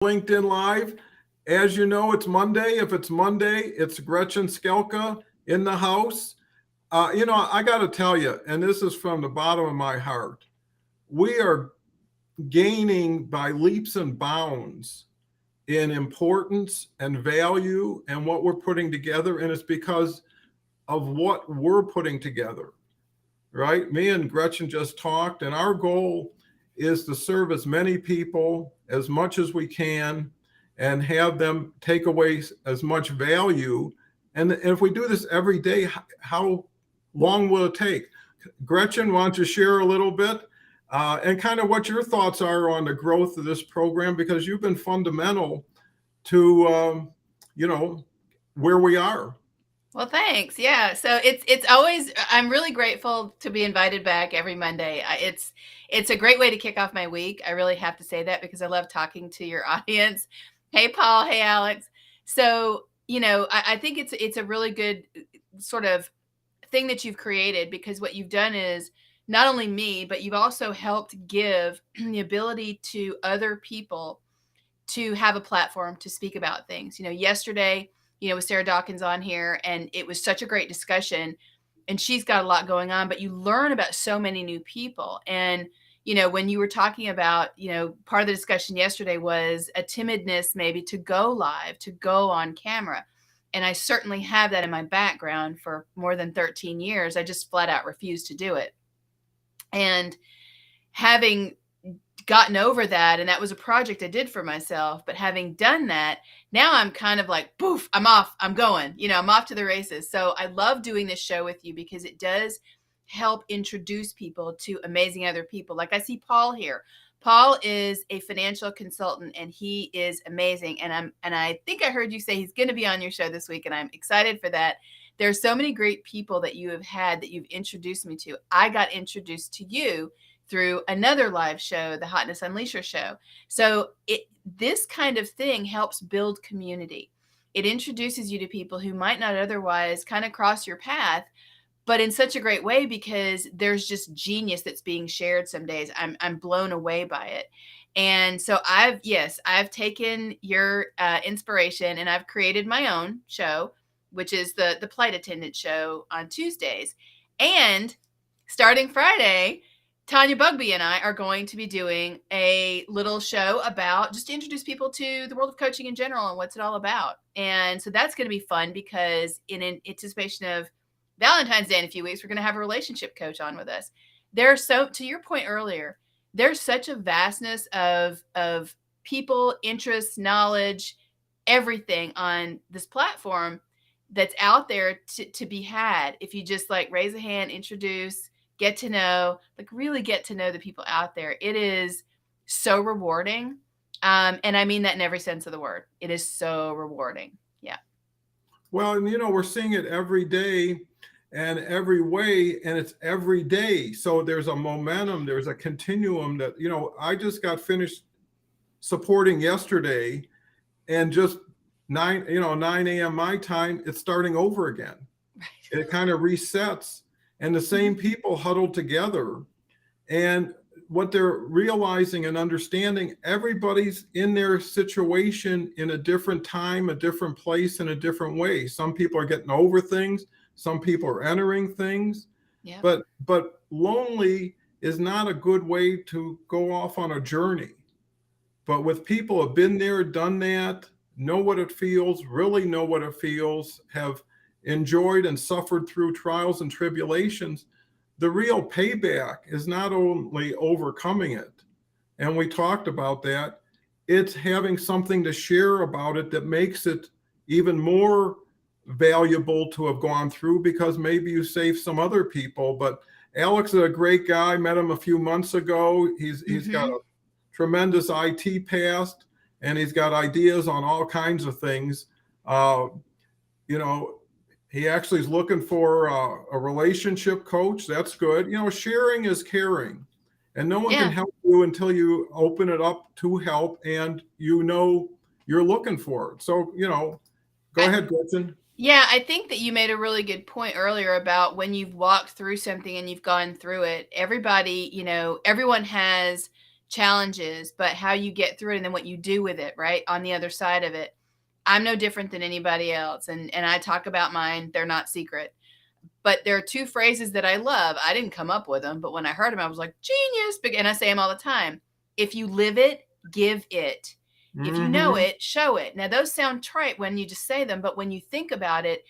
LinkedIn Live. As you know, it's Monday. If it's Monday, it's Gretchen Skalka in the house. I got to tell you, and this is from the bottom of my heart, we are gaining by leaps and bounds in importance and value and what we're putting together. And it's because of what we're putting together, right? Me and Gretchen just talked, and our goal is to serve as many people as much as we can and have them take away as much value. And if we do this every day, how long will it take? Gretchen, why don't you share a little bit and kind of what your thoughts are on the growth of this program? Because you've been fundamental to, where we are. Well, thanks. Yeah. So it's always I'm really grateful to be invited back every Monday. It's a great way to kick off my week. I really have to say that because I love talking to your audience. Hey, Paul. Hey, Alex. So, I think it's a really good sort of thing that you've created, because what you've done is not only me, but you've also helped give the ability to other people to have a platform to speak about things. Yesterday, with Sarah Dawkins on here, and it was such a great discussion. And she's got a lot going on, but you learn about so many new people. And, when you were talking about, part of the discussion yesterday was a timidness maybe to go live, to go on camera. And I certainly have that in my background for more than 13 years. I just flat out refused to do it. And having gotten over that, and that was a project I did for myself, but having done that, now I'm kind of like, poof, I'm off, I'm going, I'm off to the races. So I love doing this show with you because it does help introduce people to amazing other people. Like I see Paul here. Paul is a financial consultant and he is amazing. And I think I heard you say he's going to be on your show this week, and I'm excited for that. There's so many great people that you have had that you've introduced me to. I got introduced to you through another live show, the Hotness Unleasher show. So this kind of thing helps build community. It introduces you to people who might not otherwise kind of cross your path, but in such a great way, because there's just genius that's being shared some days. I'm blown away by it. And so I've taken your inspiration, and I've created my own show, which is the flight attendant show on Tuesdays. And starting Friday, Tanya Bugby and I are going to be doing a little show about just to introduce people to the world of coaching in general and what's it all about. And so that's going to be fun, because in anticipation of Valentine's Day in a few weeks, we're going to have a relationship coach on with us. To your point earlier, there's such a vastness of people, interests, knowledge, everything on this platform that's out there to be had if you just like raise a hand, introduce, get to know, like really get to know the people out there. It is so rewarding. And I mean that in every sense of the word. It is so rewarding. Yeah. Well, and we're seeing it every day and every way, and it's every day. So there's a momentum, there's a continuum that, I just got finished supporting yesterday, and just 9 a.m. my time, it's starting over again. Right. It kind of resets, and the same people huddled together. And what they're realizing and understanding, everybody's in their situation in a different time, a different place, in a different way. Some people are getting over things, some people are entering things. Yeah. But lonely is not a good way to go off on a journey. But with people who have been there, done that, know what it feels, really know what it feels, have enjoyed and suffered through trials and tribulations, the real payback is not only overcoming it, and we talked about that, it's having something to share about it that makes it even more valuable to have gone through, because maybe you saved some other people. But Alex is a great guy. Met him a few months ago. He's got a tremendous IT past, and he's got ideas on all kinds of things. You know, he actually is looking for a relationship coach. That's good. Sharing is caring, and no one can Yeah. help you until you open it up to help, and you're looking for it. So, go I, ahead, Gretchen. Yeah, I think that you made a really good point earlier about when you've walked through something and you've gone through it. Everybody, everyone has challenges, but how you get through it and then what you do with it, right? On the other side of it. I'm no different than anybody else. And I talk about mine, they're not secret. But there are two phrases that I love. I didn't come up with them, but when I heard them, I was like, genius. And I say them all the time. If you live it, give it. If you know Mm-hmm. it, show it. Now, those sound trite when you just say them, but when you think about it,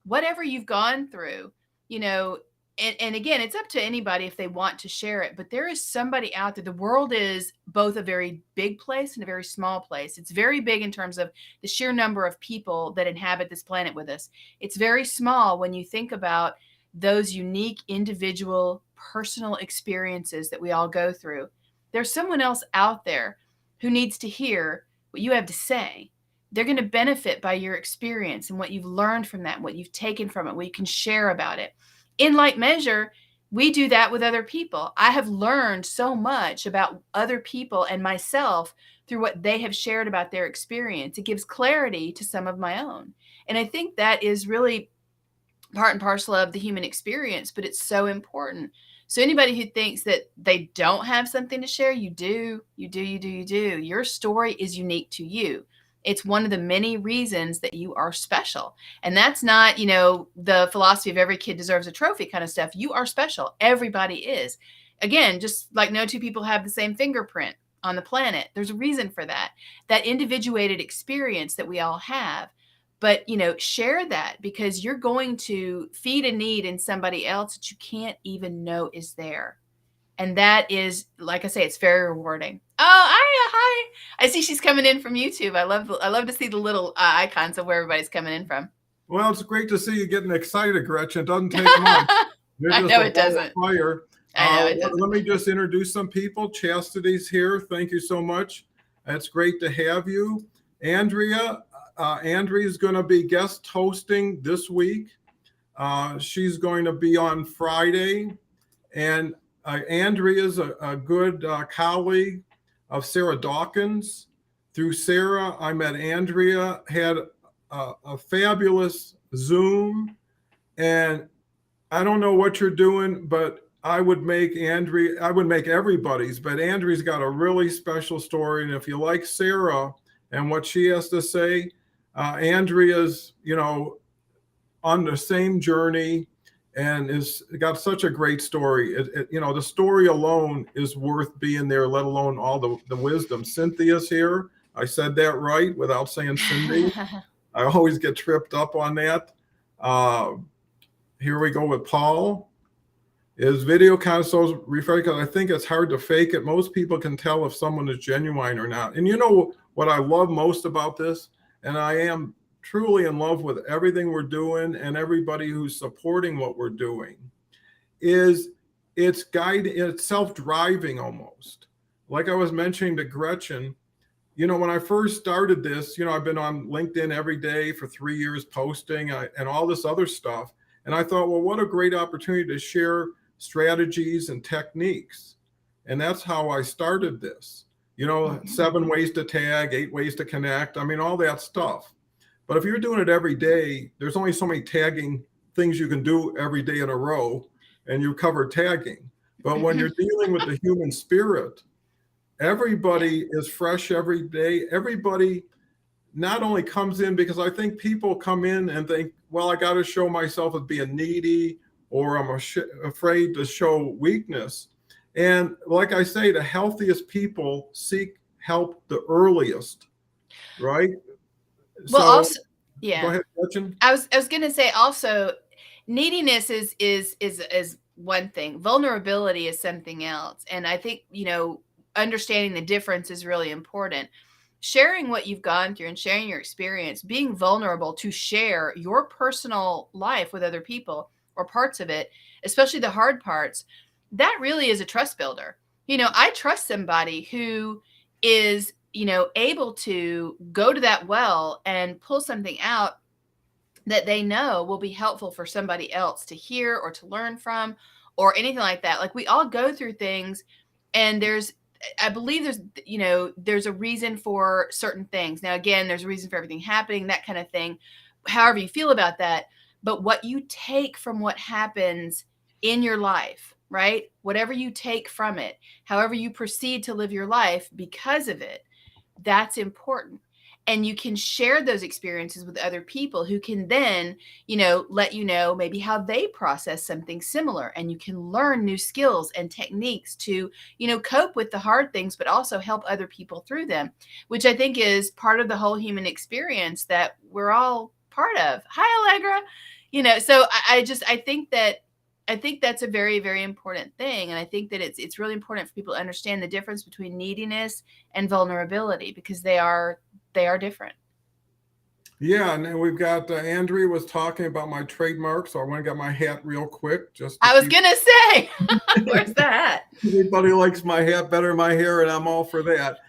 whatever you've gone through, you know, and again, it's up to anybody if they want to share it, but there is somebody out there. The world is both a very big place and a very small place. It's very big in terms of the sheer number of people that inhabit this planet with us. It's very small when you think about those unique individual personal experiences that we all go through. There's someone else out there who needs to hear what you have to say. They're going to benefit by your experience and what you've learned from that, what you've taken from it, what you can share about it. In like measure, we do that with other people. I have learned so much about other people and myself through what they have shared about their experience. It gives clarity to some of my own. And I think that is really part and parcel of the human experience, but it's so important. So anybody who thinks that they don't have something to share, you do, you do, you do, you do. Your story is unique to you. It's one of the many reasons that you are special. And that's not, the philosophy of every kid deserves a trophy kind of stuff. You are special. Everybody is. Again, just like no two people have the same fingerprint on the planet. There's a reason for that. That individuated experience that we all have. But share that, because you're going to feed a need in somebody else that you can't even know is there. And that is, like I say, it's very rewarding. Oh, hi. I see she's coming in from YouTube. I love to see the little icons of where everybody's coming in from. Well, it's great to see you getting excited, Gretchen. It doesn't take much. You're I just know a it ball of doesn't. fire. I know it Let doesn't. me just introduce some people. Chastity's here. Thank you so much. It's great to have you. Andrea is going to be guest hosting this week. She's going to be on Friday. And Andrea is a good colleague of Sarah Dawkins. Through Sarah, I met Andrea, had a fabulous Zoom. And I don't know what you're doing, but I would make everybody's, but Andrea's got a really special story. And if you like Sarah and what she has to say, Andrea's, on the same journey and is got such a great story. The story alone is worth being there, let alone all the wisdom. Cynthia's here. I said that right without saying Cindy. I always get tripped up on that. Uh, Here we go with Paul. Is video kind of so refreshing? Because I think it's hard to fake it. Most people can tell if someone is genuine or not. And you know what I love most about this? And I am truly in love with everything we're doing and everybody who's supporting what we're doing, is it's self-driving almost. Like I was mentioning to Gretchen, when I first started this, I've been on LinkedIn every day for 3 years posting and all this other stuff. And I thought, well, what a great opportunity to share strategies and techniques. And that's how I started this. 7 ways to tag, 8 ways to connect. I mean, all that stuff. But if you're doing it every day, there's only so many tagging things you can do every day in a row, and you cover tagging. But when you're dealing with the human spirit, everybody is fresh every day. Everybody not only comes in, because I think people come in and think, well, I got to show myself as being needy, or I'm afraid to show weakness. And like I say, the healthiest people seek help the earliest, right? Well, So also, go yeah. ahead, Gretchen. I was going to say also, neediness is one thing. Vulnerability is something else. And I think, understanding the difference is really important. Sharing what you've gone through and sharing your experience, being vulnerable to share your personal life with other people or parts of it, especially the hard parts, that really is a trust builder. I trust somebody who is, able to go to that well and pull something out that they know will be helpful for somebody else to hear or to learn from or anything like that. Like, we all go through things, and I believe there's a reason for certain things. Now, again, there's a reason for everything happening, that kind of thing, however you feel about that. But what you take from what happens in your life, right? Whatever you take from it, however you proceed to live your life because of it, that's important. And you can share those experiences with other people who can then, let you know maybe how they process something similar. And you can learn new skills and techniques to, cope with the hard things, but also help other people through them, which I think is part of the whole human experience that we're all part of. Hi, Allegra. So I think that's a very, very important thing. And I think that it's really important for people to understand the difference between neediness and vulnerability, because they are different. Yeah, and then we've got Andrea was talking about my trademark, so I want to get my hat real quick just to I was keep. gonna say, where's that? Everybody likes my hat better than my hair, and I'm all for that.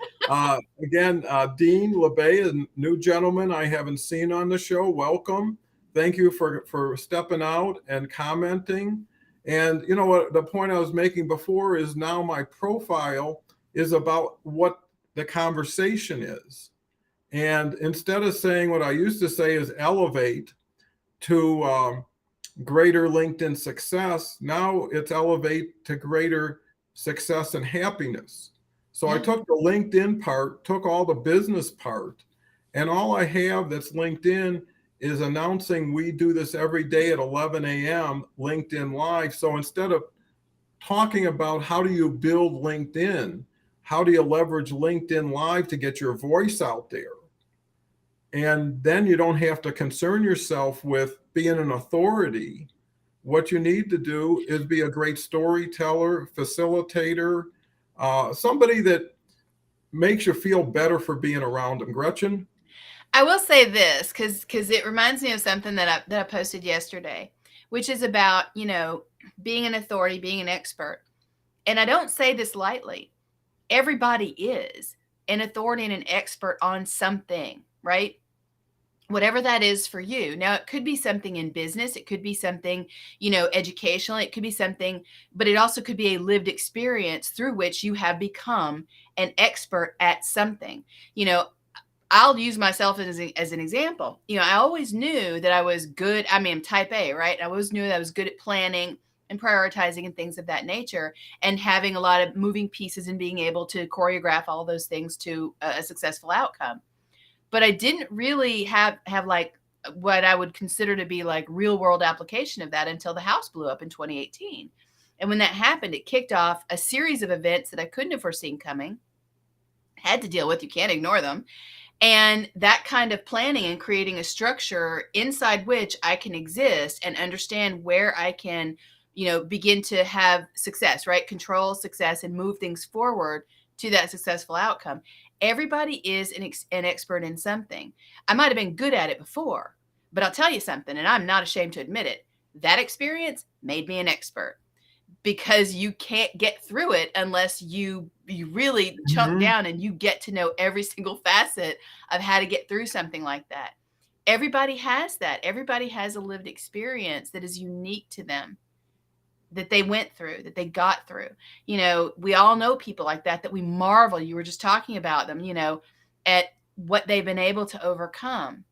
Again, Dean LeBay, a new gentleman I haven't seen on the show. Welcome. Thank you for stepping out and commenting. And you know what? The point I was making before is now my profile is about what the conversation is. And instead of saying what I used to say is elevate to greater LinkedIn success, now it's elevate to greater success and happiness. So I Yeah. took the LinkedIn part, took all the business part, and all I have that's LinkedIn is announcing we do this every day at 11 a.m. LinkedIn Live. So instead of talking about how do you build LinkedIn, how do you leverage LinkedIn Live to get your voice out there? And then you don't have to concern yourself with being an authority. What you need to do is be a great storyteller, facilitator, somebody that makes you feel better for being around them. Gretchen? I will say this because it reminds me of something that I posted yesterday, which is about being an authority, being an expert. And I don't say this lightly. Everybody is an authority and an expert on something, right? Whatever that is for you. Now, it could be something in business, it could be something, educational, it could be something, but it also could be a lived experience through which you have become an expert at something. You know, I'll use myself as an example. I always knew that I was good. I mean, I'm type A, right? I always knew that I was good at planning and prioritizing and things of that nature, and having a lot of moving pieces and being able to choreograph all those things to a successful outcome. But I didn't really have like what I would consider to be like real world application of that until the house blew up in 2018. And when that happened, it kicked off a series of events that I couldn't have foreseen coming, had to deal with. You can't ignore them. And that kind of planning and creating a structure inside which I can exist and understand where I can, begin to have success, right? Control success and move things forward to that successful outcome. Everybody is an expert in something. I might have been good at it before, but I'll tell you something, and I'm not ashamed to admit it. That experience made me an expert, because you can't get through it unless you really chunk Mm-hmm. down and you get to know every single facet of how to get through something like that. Everybody has that. Everybody has a lived experience that is unique to them, that they went through, that they got through. We all know people like that we marvel. You were just talking about them, at what they've been able to overcome.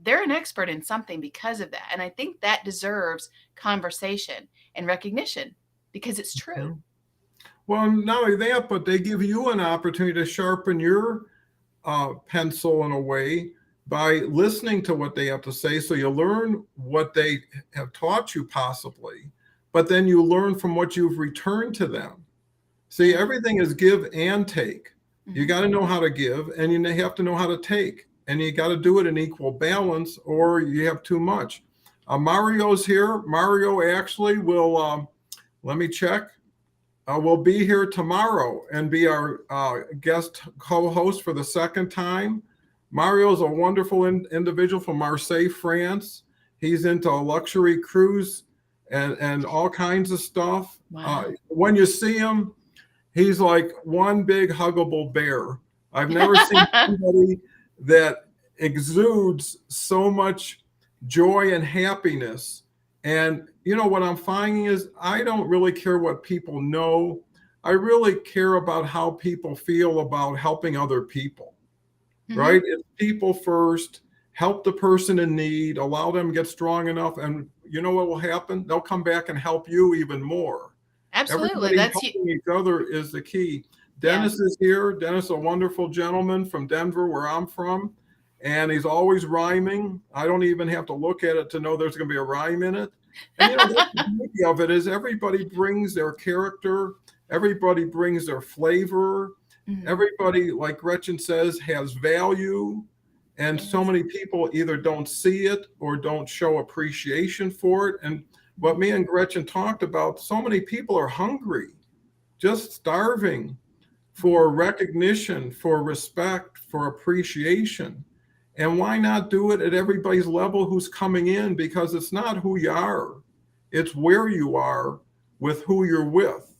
They're an expert in something because of that. And I think that deserves conversation and recognition, because it's true. Well, not only that, but they give you an opportunity to sharpen your pencil in a way by listening to what they have to say. So you learn what they have taught you, possibly, but then you learn from what you've returned to them. See, everything is give and take. You Mhm. got to know how to give, and you have to know how to take, and you got to do it in equal balance, or you have too much. Mario's here. Mario actually will, let me check, will be here tomorrow and be our guest co-host for the second time. Mario is a wonderful individual from Marseille, France. He's into luxury cruise and all kinds of stuff. Wow. When you see him, he's like one big huggable bear. I've never seen somebody that exudes so much joy and happiness. And what I'm finding is I don't really care what people know. I really care about how people feel about helping other people, Hmm. right? It's people first, help the person in need, allow them to get strong enough. And you know what will happen? They'll come back and help you even more. Absolutely. Everybody That's you. helping each other is the key. Yeah. Dennis is here. Dennis, a wonderful gentleman from Denver, where I'm from, and he's always rhyming. I don't even have to look at it to know there's going to be a rhyme in it. And that's the beauty of it is everybody brings their character, everybody brings their flavor, Mhm. everybody, like Gretchen says, has value. And so Yes. many people either don't see it or don't show appreciation for it. And what me and Gretchen talked about, so many people are hungry, just starving for recognition, for respect, for appreciation. And why not do it at everybody's level who's coming in? Because it's not who you are, it's where you are with who you're with.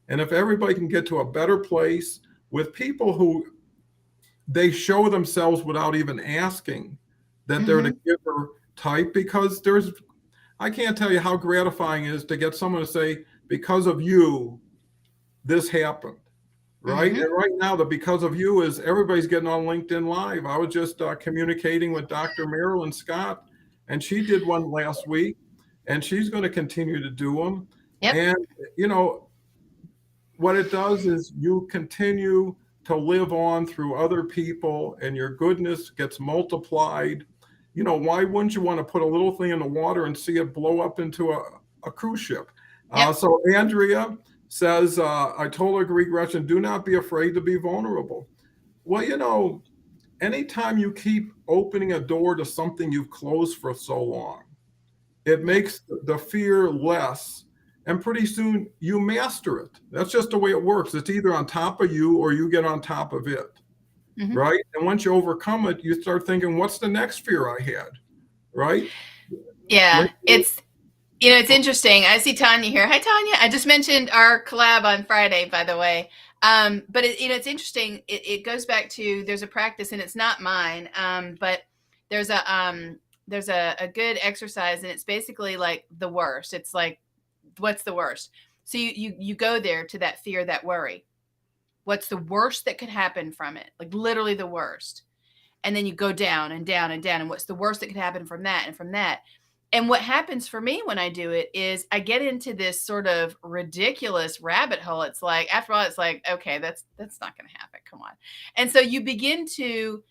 And if everybody can get to a better place with people who they show themselves without even asking that they're the Mhm. giver type, because I can't tell you how gratifying it is to get someone to say, because of you, this happened. Right. Mhm. And right now, the because of you is everybody's getting on LinkedIn Live. I was just communicating with Dr. Marilyn Scott, and she did one last week, and she's going to continue to do them. Yep. And, you know, what it does is you continue to live on through other people, and your goodness gets multiplied. Why wouldn't you want to put a little thing in the water and see it blow up into a cruise ship? Yep. So Andrea says, I totally agree, Gretchen, do not be afraid to be vulnerable. Well, anytime you keep opening a door to something you've closed for so long, it Yep. makes the fear less. And pretty soon you master it. That's just the way it works. It's either on top of you or you get on top of it. Mhm. Right. And once you overcome it, you start thinking, what's the next fear I had? Right. Yeah. It's interesting. I see Tanya here. Hi, Tanya. I just mentioned our collab on Friday, by the way. But it's interesting. It goes back to there's a practice, and it's not mine. But there's a good exercise, and it's basically like the worst. It's like, what's the worst? So you go there to that fear, that worry. What's the worst that could happen from it? Like literally the worst. And then you go down and down and down. And what's the worst that could happen from that and from that? And what happens for me when I do it is I get into this sort of ridiculous rabbit hole. It's like, after all, it's like, okay, that's not going to happen. Come on. And so you begin to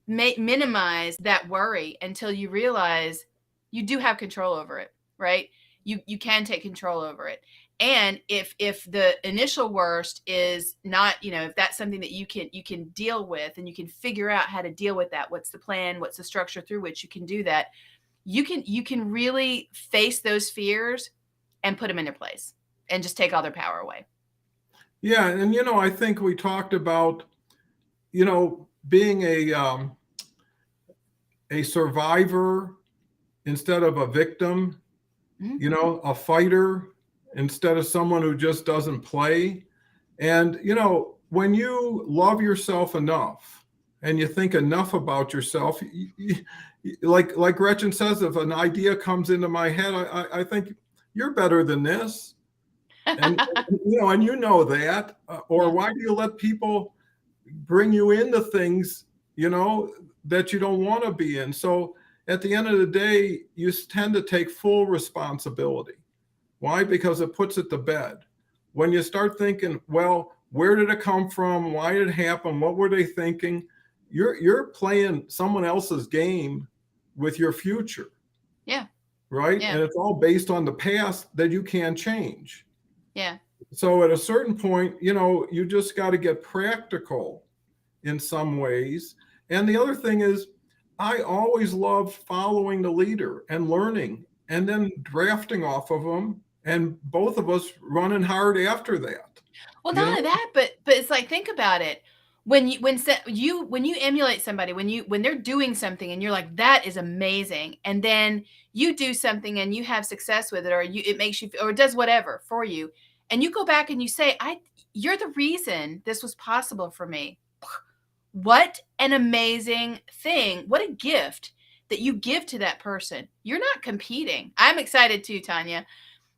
minimize that worry until you realize you do have control over it, right? You can take control over it. And if the initial worst is not, if that's something that you can deal with, and you can figure out how to deal with that, what's the plan, what's the structure through which you can do that, you can really face those fears and put them in their place and just take all their power away. Yeah. And, I think we talked about, being a survivor instead of a victim, Mhm. a fighter instead of someone who just doesn't play. And, when you love yourself enough and you think enough about yourself, like Gretchen says, if an idea comes into my head, I think you're better than this. And, and that, or Yeah. why do you let people bring you into things, that you don't want to be in? So at the end of the day, you tend to take full responsibility. Why? Because it puts it to bed. When you start thinking, well, where did it come from? Why did it happen? What were they thinking? You're playing someone else's game with your future, Yeah. right? Yeah. And it's all based on the past that you can't change. Yeah. So at a certain point, you just got to get practical in some ways. And the other thing is, I always loved following the leader and learning and then drafting off of them, and both of us running hard after that. Well, You not know, only that, but it's like, think about it. When you emulate somebody, when they're doing something and you're like, that is amazing, and then you do something and you have success with it, or it makes you, or it does whatever for you, and you go back and you say, you're the reason this was possible for me. What an amazing thing. What a gift that you give to that person. You're not competing. I'm excited too, Tanya.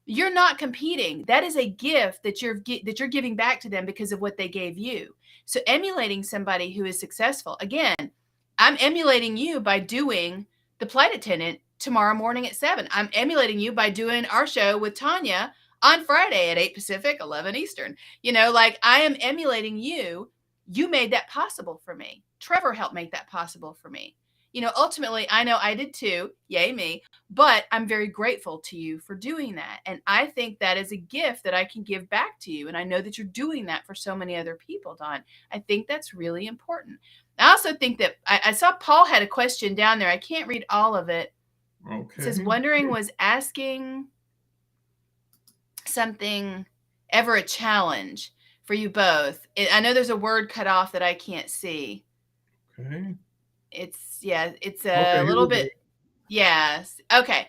You're not competing. That is a gift that you're giving back to them because of what they gave you. So emulating somebody who is successful. Again, I'm emulating you by doing the flight attendant tomorrow morning at 7. I'm emulating you by doing our show with Tanya on Friday at 8 Pacific, 11 Eastern. Like I am emulating you. You made that possible for me. Trevor helped make that possible for me. Ultimately, I know I did too. Yay, me. But I'm very grateful to you for doing that. And I think that is a gift that I can give back to you. And I know that you're doing that for so many other people, Don. I think that's really important. I also think that I saw Paul had a question down there. I can't read all of it. Okay. It says, wondering was asking something ever a challenge for you both? I know there's a word cut off that I can't see. Okay. It's a little bit. Yes. Okay.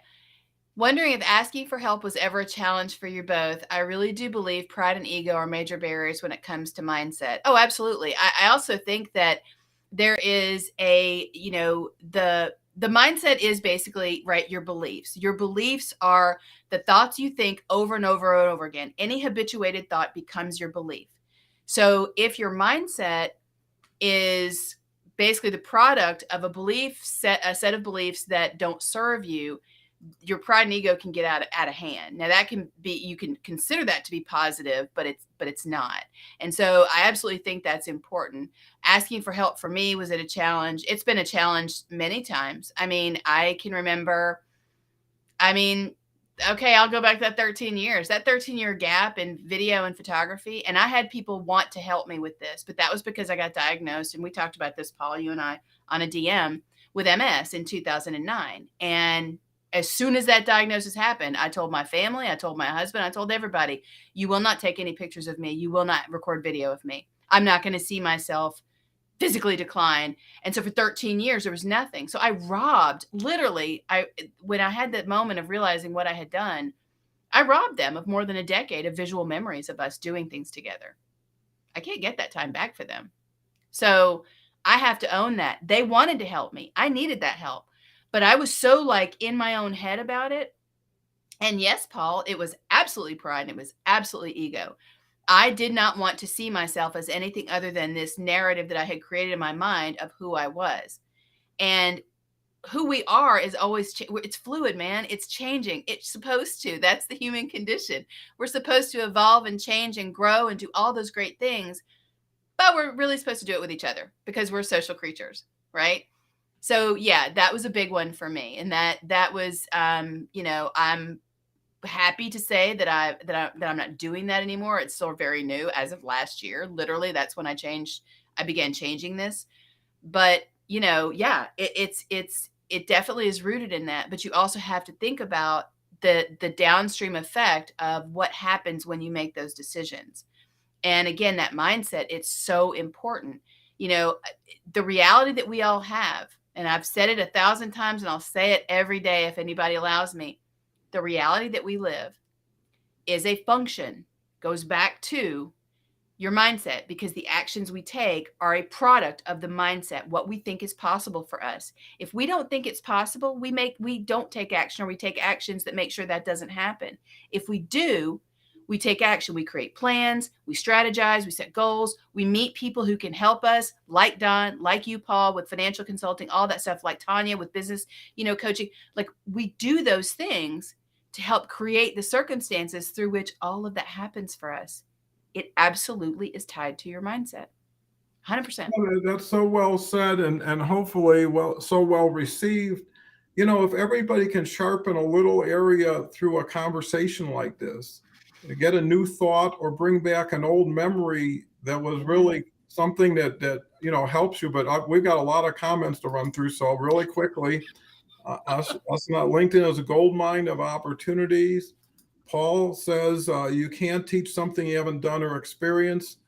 Wondering if asking for help was ever a challenge for you both. I really do believe pride and ego are major barriers when it comes to mindset. Oh, absolutely. I also think that there is the mindset is basically, right, your beliefs. Your beliefs are the thoughts you think over and over and over again. Any habituated thought becomes your belief. So if your mindset is basically the product of a set of beliefs that don't serve you, your pride and ego can get out of hand. Now that can be, you can consider that to be positive, but it's not. And so I absolutely think that's important. Asking for help for me, was it a challenge? It's been a challenge many times. I mean, I can remember, okay, I'll go back that 13 years, that 13-year gap in video and photography. And I had people want to help me with this, but that was because I got diagnosed. And we talked about this, Paul, you and I, on a DM with MS in 2009. And as soon as that diagnosis happened, I told my family, I told my husband, I told everybody, you will not take any pictures of me. You will not record video of me. I'm not going to see myself physically decline. And so for 13 years, there was nothing. So I robbed, literally, when I had that moment of realizing what I had done, I robbed them of more than a decade of visual memories of us doing things together. I can't get that time back for them. So I have to own that. They wanted to help me. I needed that help. But I was so like in my own head about it. And yes, Paul, it was absolutely pride and it was absolutely ego. I did not want to see myself as anything other than this narrative that I had created in my mind of who I was. And who we are is always, it's fluid, man. It's changing. It's supposed to. That's the human condition. We're supposed to evolve and change and grow and do all those great things. But we're really supposed to do it with each other because we're social creatures, right? So yeah, that was a big one for me. And that was, I'm happy to say that I'm not doing that anymore. It's still very new as of last year. Literally, that's when I began changing this. But yeah, it definitely is rooted in that. But you also have to think about the downstream effect of what happens when you make those decisions. And again, that mindset, it's so important. The reality that we all have, and I've said it 1,000 times and I'll say it every day if anybody allows me. The reality that we live is a function, goes back to your mindset, because the actions we take are a product of the mindset, what we think is possible for us. If we don't think it's possible, we don't take action, or we take actions that make sure that doesn't happen. If we do, we take action. We create plans, we strategize, we set goals, we meet people who can help us, like Don, like you, Paul, with financial consulting, all that stuff, like Tanya with business, coaching. Like, we do those things to help create the circumstances through which all of that happens for us. It absolutely is tied to your mindset. 100%. That's so well said, and hopefully so well received. If everybody can sharpen a little area through a conversation like this, get a new thought or bring back an old memory that was really something that helps you. But we've got a lot of comments to run through, so really quickly, us not LinkedIn is a gold mine of opportunities. Paul says you can't teach something you haven't done or experienced.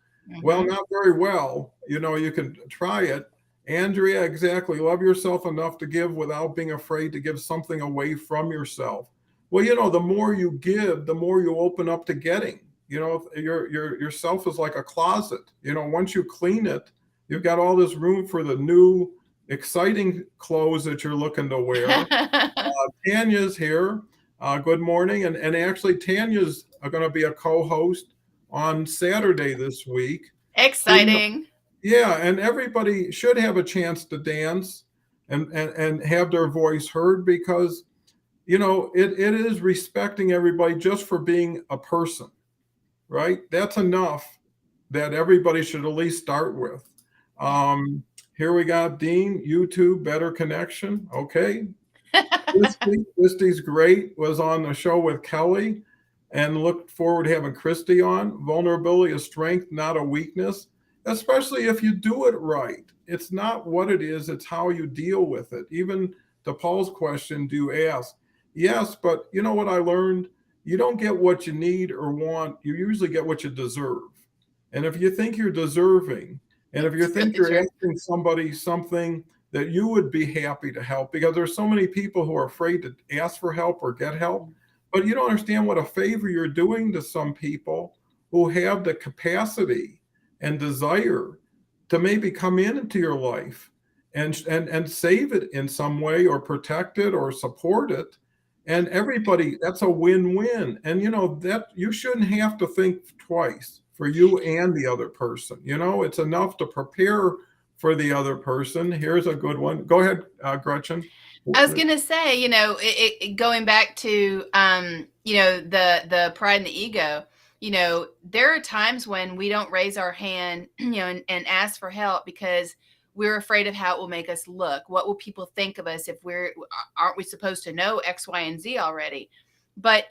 Well, not very well. You can try it. Andrea, exactly. Love yourself enough to give without being afraid to give something away from yourself. Well, the more you give, the more you open up to getting. Yourself is like a closet. Once you clean it, you've got all this room for the new, exciting clothes that you're looking to wear. Tanya's here. Good morning. And actually, Tanya's going to be a co-host on Saturday this week. Exciting. Yeah, and everybody should have a chance to dance and have their voice heard, because it is respecting everybody just for being a person, right? That's enough that everybody should at least start with. Yeah. Here we got Dean, YouTube, better connection. Okay. Christy's great, was on the show with Kelly, and look forward to having Christy on. Vulnerability is strength, not a weakness, especially if you do it right. It's not what it is, it's how you deal with it. Even to Paul's question, do you ask? Yes, but you know what I learned? You don't get what you need or want, you usually get what you deserve. And if you think you're deserving, and if you It's think really you're true. asking somebody something that you would be happy to help, because there's so many people who are afraid to ask for help or get help, but you don't understand what a favor you're doing to some people who have the capacity and desire to maybe come into your life and save it in some way or protect it or support it. And everybody, that's a win-win. And that you shouldn't have to think twice for you and the other person. It's enough to prepare for the other person. Here's a good one. Go ahead, Gretchen. I was gonna say, going back to, the pride and the ego. There are times when we don't raise our hand, and ask for help because we're afraid of how it will make us look. What will people think of us if aren't we supposed to know X, Y, and Z already? But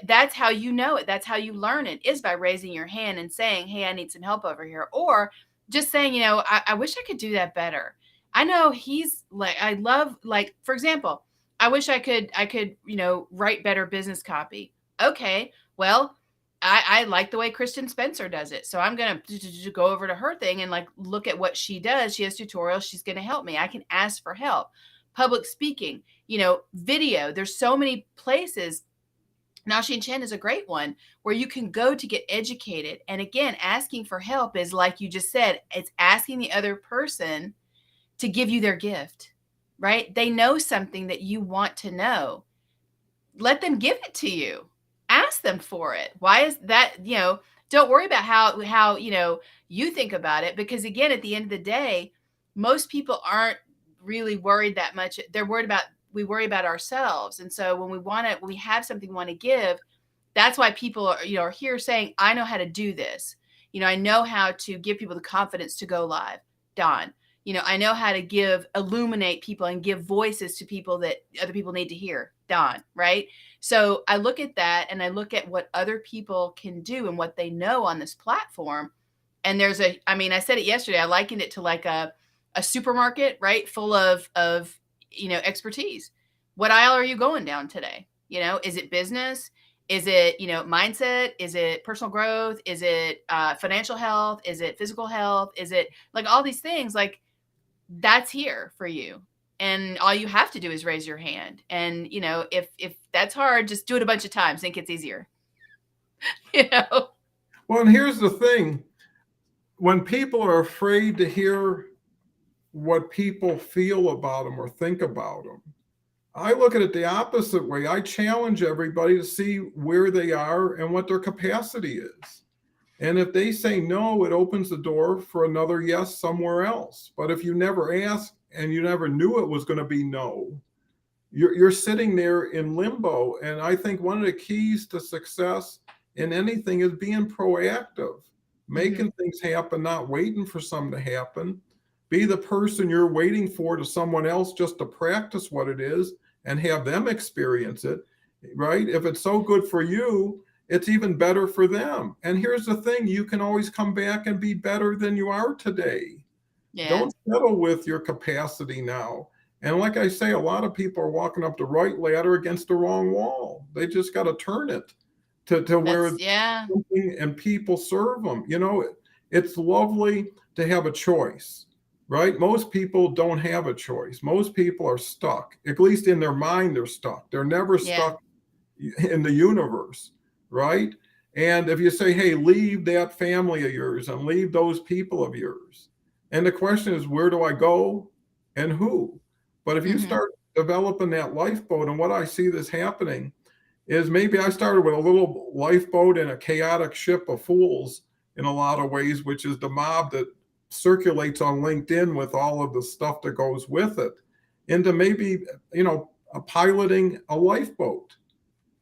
that's how you know it. That's how you learn it, is by raising your hand and saying, "Hey, I need some help over here," or just saying, I wish I could do that better. I know he's like, I love, like, for example, I wish I could, write better business copy. Okay. Well, I like the way Kristen Spencer does it. So I'm going to go over to her thing and like look at what she does. She has tutorials. She's going to help me. I can ask for help. Public speaking, video. There's so many places. Nashi and Chen is a great one where you can go to get educated. And again, asking for help is, like you just said, it's asking the other person to give you their gift, right? They know something that you want to know. Let them give it to you. Ask them for it. Why is that? Don't worry about how you think about it, because again, at the end of the day, most people aren't really worried that much. They're worried about we worry about ourselves. And so when we have something we want to give, that's why people are here saying, I know how to do this. I know how to give people the confidence to go live. Don, I know how to illuminate people and give voices to people that other people need to hear. Don, right? So I look at that and I look at what other people can do and what they know on this platform. And I said it yesterday, I likened it to like a supermarket, right? Full of expertise. What aisle are you going down today? Is it business? Is it, mindset? Is it personal growth? Is it financial health? Is it physical health? Is it like all these things? Like, that's here for you. And all you have to do is raise your hand. And, if that's hard, just do it a bunch of times. Think it's easier. you know? Well, and here's the thing, when people are afraid to hear what people feel about them or think about them, I look at it the opposite way. I challenge everybody to see where they are and what their capacity is. And if they say no, it opens the door for another yes somewhere else. But if you never ask and you never knew it was going to be no, you're sitting there in limbo. And I think one of the keys to success in anything is being proactive, Mm-hmm. making things happen, not waiting for something to happen. Be the person you're waiting for to someone else just to practice what it is and have them experience it, right? If it's so good for you, it's even better for them. And here's the thing, you can always come back and be better than you are today. Yeah. Don't settle with your capacity now. And like I say, a lot of people are walking up the right ladder against the wrong wall. They just got to turn it to where Yeah. something and people serve them. It's lovely to have a choice, right? Most people don't have a choice. Most people are stuck. At least in their mind, they're stuck. They're never Yeah. stuck in the universe, right? And if you say, hey, leave that family of yours and leave those people of yours, and the question is, where do I go and who? But if you Mm-hmm. start developing that lifeboat, and what I see this happening is maybe I started with a little lifeboat and a chaotic ship of fools in a lot of ways, which is the mob that circulates on LinkedIn with all of the stuff that goes with it, into maybe, piloting a lifeboat.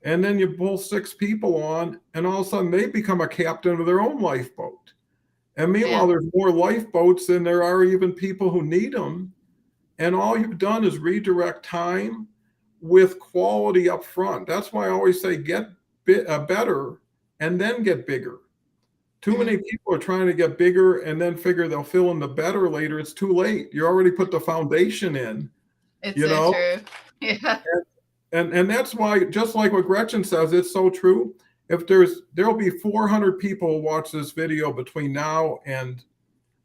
And then you pull 6 people on, and all of a sudden they become a captain of their own lifeboat. And Yeah. meanwhile, there's more lifeboats than there are even people who need them. And all you've done is redirect time with quality up front. That's why I always say get better and then get bigger. Too many Mhm. people are trying to get bigger and then figure they'll fill in the better later. It's too late. You already put the foundation in, It's you so know? true. Yeah. And that's why, just like what Gretchen says, it's so true. If there'll be 400 people watch this video between now and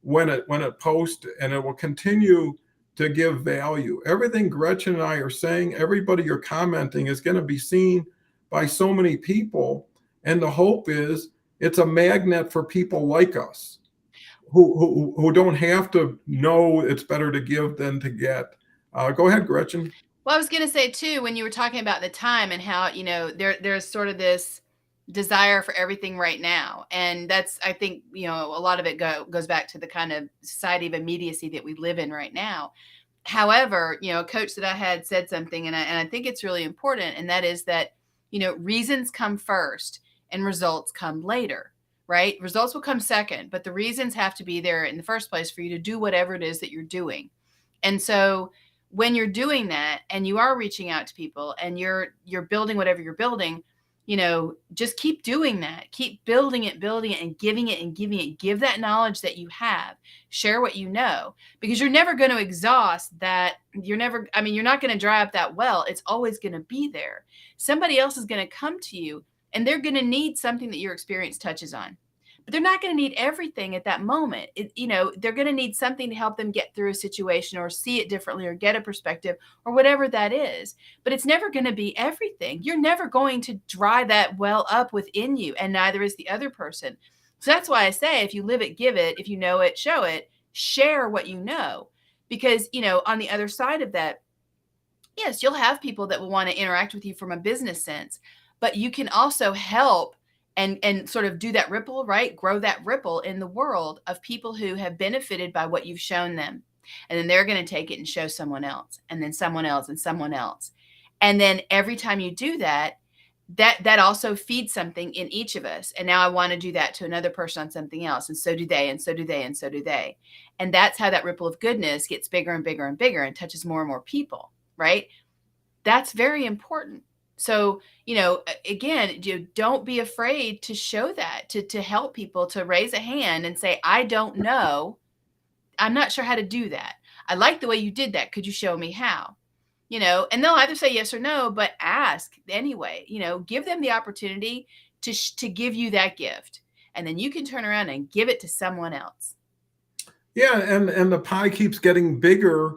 when it posts, and it will continue to give value. Everything Gretchen and I are saying, everybody you're commenting is going to be seen by so many people. And the hope is it's a magnet for people like us who don't have to know it's better to give than to get. Go ahead, Gretchen. Well, I was going to say too, when you were talking about the time and how, there's sort of this desire for everything right now. And that's, I think, a lot of it goes back to the kind of society of immediacy that we live in right now. However, a coach that I had said something, and I think it's really important, and that is that, reasons come first and results come later, right? Results will come second, but the reasons have to be there in the first place for you to do whatever it is that you're doing. And so when you're doing that and you are reaching out to people and you're building whatever you're building, just keep doing that. Keep building it and giving it and giving it. Give that knowledge that you have. Share what you know, because you're never going to exhaust that. You're not going to dry up that well. It's always going to be there. Somebody else is going to come to you and they're going to need something that your experience touches on. But they're not going to need everything at that moment. They're going to need something to help them get through a situation or see it differently or get a perspective or whatever that is. But it's never going to be everything. You're never going to dry that well up within you, and neither is the other person. So that's why I say, if you live it, give it. If you know it, show it. Share what you know. Because, on the other side of that, yes, you'll have people that will want to interact with you from a business sense, but you can also help and sort of do that ripple, right? Grow that ripple in the world of people who have benefited by what you've shown them. And then they're going to take it and show someone else, and then someone else and someone else. And then every time you do that, that also feeds something in each of us. And now I want to do that to another person on something else. And so do they, and so do they, and so do they. And that's how that ripple of goodness gets bigger and bigger and bigger and touches more and more people, right? That's very important. So, again, don't be afraid to show that, to help people, to raise a hand and say, I don't know. I'm not sure how to do that. I like the way you did that. Could you show me how? And they'll either say yes or no, but ask anyway. Give them the opportunity to give you that gift. And then you can turn around and give it to someone else. Yeah, and the pie keeps getting bigger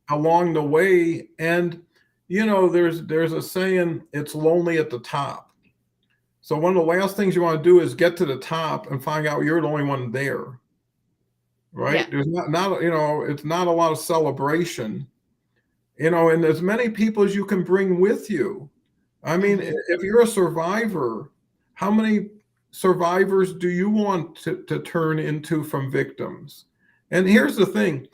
along the way. And there's a saying, it's lonely at the top. So one of the last things you want to do is get to the top and find out you're the only one there. Yeah. Right? There's not it's not a lot of celebration. And as many people as you can bring with you. I mean, Mm-hmm. if you're a survivor, how many survivors do you want to turn into from victims? And here's the thing,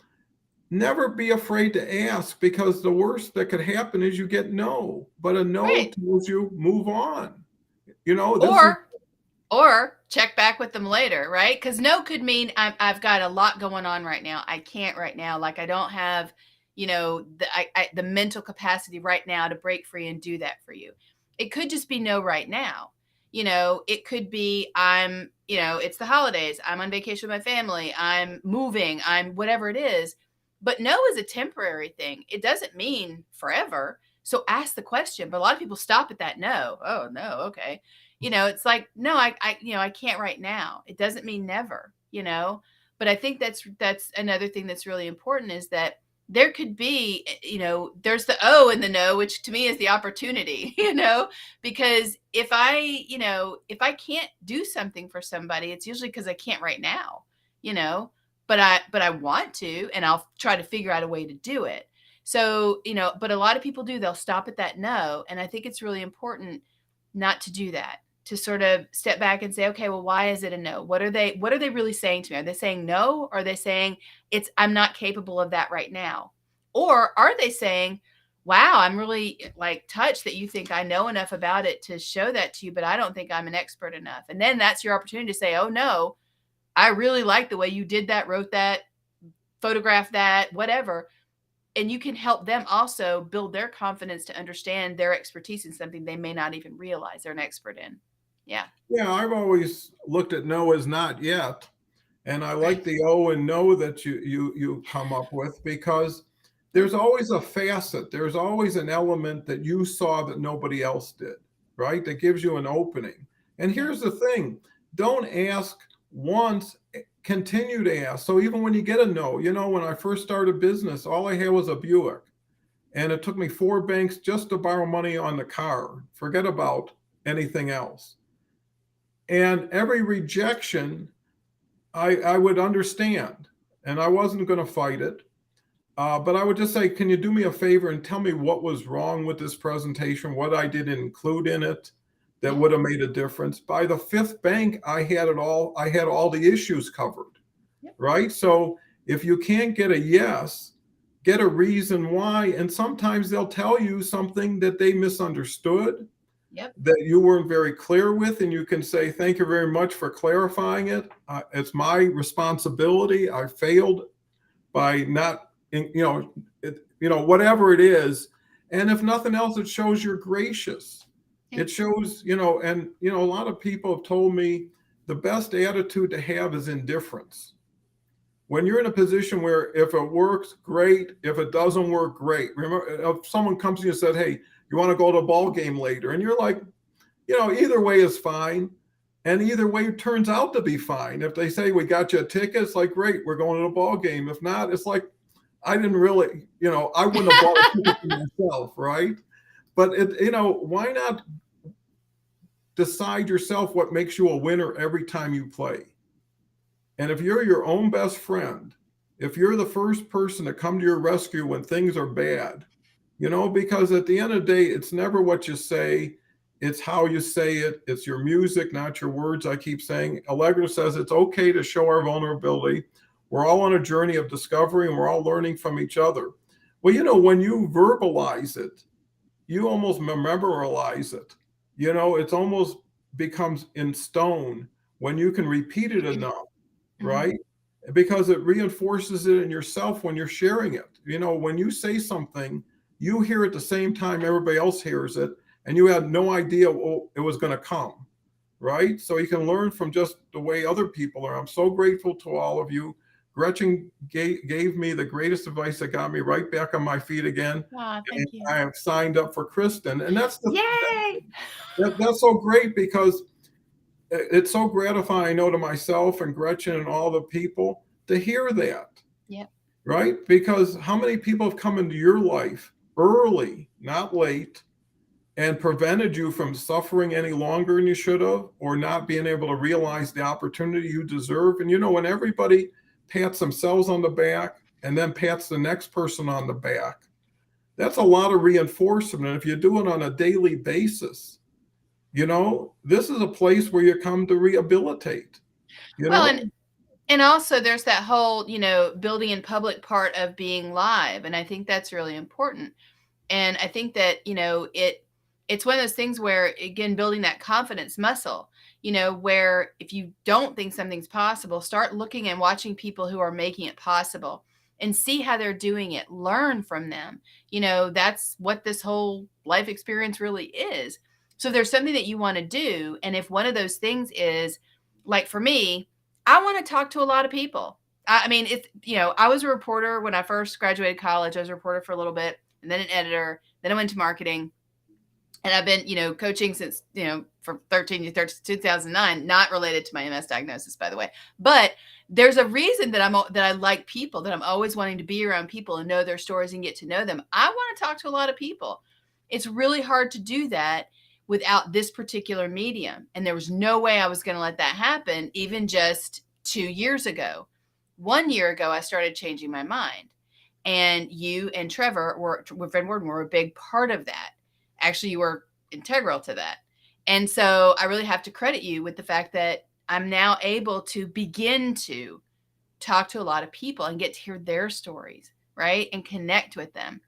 never be afraid to ask, because the worst that could happen is you get no, but a no Right. tells you move on. This is, Or check back with them later, right? Because no could mean I've got a lot going on right now. I can't right now. Like I don't have, the mental capacity right now to break free and do that for you. It could just be no right now. It could be it's the holidays. I'm on vacation with my family. I'm moving. I'm whatever it is. But no is a temporary thing. It doesn't mean forever. So ask the question. But a lot of people stop at that no. Oh, no. Okay. It's like, no, I can't right now. It doesn't mean never, but I think that's another thing that's really important, is that there could be, there's the O in the no, which to me is the opportunity, because if I can't do something for somebody, it's usually because I can't right now, but I want to, and I'll try to figure out a way to do it. So, but a lot of people do, they'll stop at that no. And I think it's really important not to do that, to sort of step back and say, okay, well, why is it a no? What are they really saying to me? Are they saying no? Or are they saying I'm not capable of that right now? Or are they saying, wow, I'm really like touched that you think I know enough about it to show that to you, but I don't think I'm an expert enough. And then that's your opportunity to say, oh no, I really like the way you did that, wrote that, photographed that, whatever. And you can help them also build their confidence to understand their expertise in something they may not even realize they're an expert in. Yeah. Yeah, I've always looked at no as not yet. And I Right. like the O and no that you come up with, because there's always a facet. There's always an element that you saw that nobody else did, right? That gives you an opening. And Yeah. here's the thing, don't ask once, continue to ask. So even when you get a no, when I first started business, all I had was a Buick. And it took me 4 banks just to borrow money on the car. Forget about anything else. And every rejection I would understand, and I wasn't going to fight it. But I would just say, can you do me a favor and tell me what was wrong with this presentation, what I didn't include in it that Yeah. would have made a difference? By the 5th bank, I had it all. I had all the issues covered, Yep. right? So if you can't get a yes, get a reason why. And sometimes they'll tell you something that they misunderstood, Yep. that you weren't very clear with, and you can say, thank you very much for clarifying it. It's my responsibility. I failed by not, whatever it is. And if nothing else, it shows you're gracious. Yeah. It shows, and a lot of people have told me the best attitude to have is indifference. When you're in a position where if it works, great. If it doesn't work, great. Remember, if someone comes to you and said, hey, you want to go to a ball game later? And you're like, either way is fine. And either way turns out to be fine. If they say we got you a ticket, it's like, great, we're going to a ball game. If not, it's like, I didn't really, I wouldn't have bought a ticket for myself, right? But why not decide yourself what makes you a winner every time you play? And if you're your own best friend, if you're the first person to come to your rescue when things are bad, because at the end of the day, it's never what you say, it's how you say it. It's your music, not your words. I keep saying, Allegra says it's okay to show our vulnerability. We're all on a journey of discovery and we're all learning from each other. Well, when you verbalize it, you almost memorialize it. It's almost becomes in stone when you can repeat it enough, Mm-hmm. right? Because it reinforces it in yourself when you're sharing it. When you say something, you hear it the same time everybody else hears it, and you had no idea it was going to come, right? So you can learn from just the way other people are. I'm so grateful to all of you. Gretchen gave me the greatest advice that got me right back on my feet again. Oh, And thank you. I have signed up for Kristen. And Yay. that's so great, because it's so gratifying, I know, to myself and Gretchen and all the people to hear that, Yep. right? Because how many people have come into your life early, not late, and prevented you from suffering any longer than you should have, or not being able to realize the opportunity you deserve? And when everybody pats themselves on the back and then pats the next person on the back, that's a lot of reinforcement. And if you do it on a daily basis, this is a place where you come to rehabilitate, you Well, know? and also there's that whole, building in public part of being live. And I think that's really important. And I think that, it's one of those things where, again, building that confidence muscle, where if you don't think something's possible, start looking and watching people who are making it possible and see how they're doing it. Learn from them. That's what this whole life experience really is. So if there's something that you want to do, and if one of those things is, like for me, I want to talk to a lot of people. I mean, it's, I was a reporter when I first graduated college. I was a reporter for a little bit, and then an editor. Then I went to marketing, and I've been, coaching since, from 2009, not related to my MS diagnosis, by the way. But there's a reason that I like people, that I'm always wanting to be around people and know their stories and get to know them. I want to talk to a lot of people. It's really hard to do that without this particular medium. And there was no way I was going to let that happen, even just 2 years ago. 1 year ago, I started changing my mind. And you and Trevor with Van Worden were a big part of that. Actually, you were integral to that. And so I really have to credit you with the fact that I'm now able to begin to talk to a lot of people and get to hear their stories, right? And connect with them.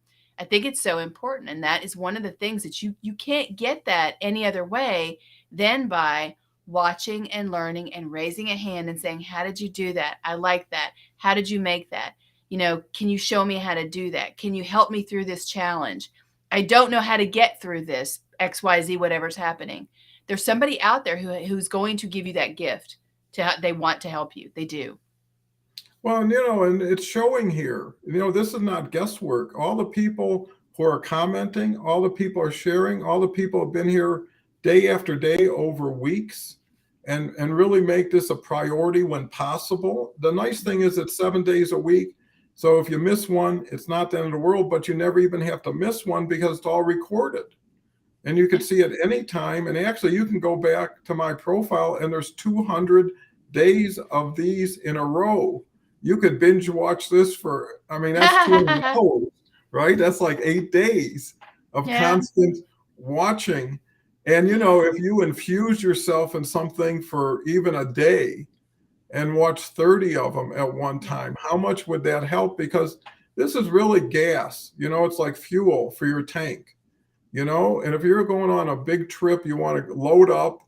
I think it's so important. And that is one of the things that you can't get that any other way than by watching and learning and raising a hand and saying, how did you do that? I like that. How did you make that? Can you show me how to do that? Can you help me through this challenge? I don't know how to get through this XYZ, whatever's happening. There's somebody out there who's going to give you that gift. They want to help you. They do. Well, and it's showing here. This is not guesswork. All the people who are commenting, all the people are sharing, all the people have been here day after day over weeks and really make this a priority when possible. The nice thing is it's 7 days a week. So if you miss one, it's not the end of the world, but you never even have to miss one because it's all recorded. And you can see it anytime. And actually, you can go back to my profile and there's 200 days of these in a row. You could binge watch this that's 200 hours, right? That's like 8 days of Yeah. constant watching. And, if you infuse yourself in something for even a day and watch 30 of them at one time, how much would that help? Because this is really gas, it's like fuel for your tank, and if you're going on a big trip, you want to load up,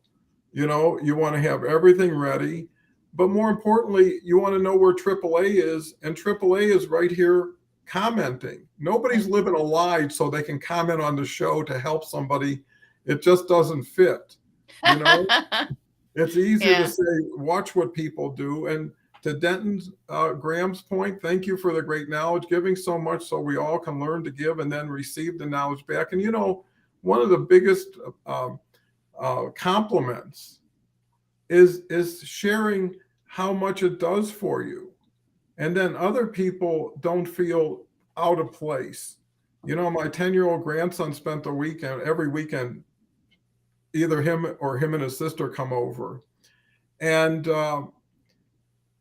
you want to have everything ready. But more importantly, you want to know where AAA is, and AAA is right here commenting. Nobody's living a lie so they can comment on the show to help somebody. It just doesn't fit. It's easier to Yeah. say, watch what people do. And to Denton's, Graham's point, thank you for the great knowledge, giving so much so we all can learn to give and then receive the knowledge back. And, one of the biggest compliments is sharing how much it does for you. And then other people don't feel out of place. My 10-year-old grandson spent the weekend, every weekend, either him and his sister come over. And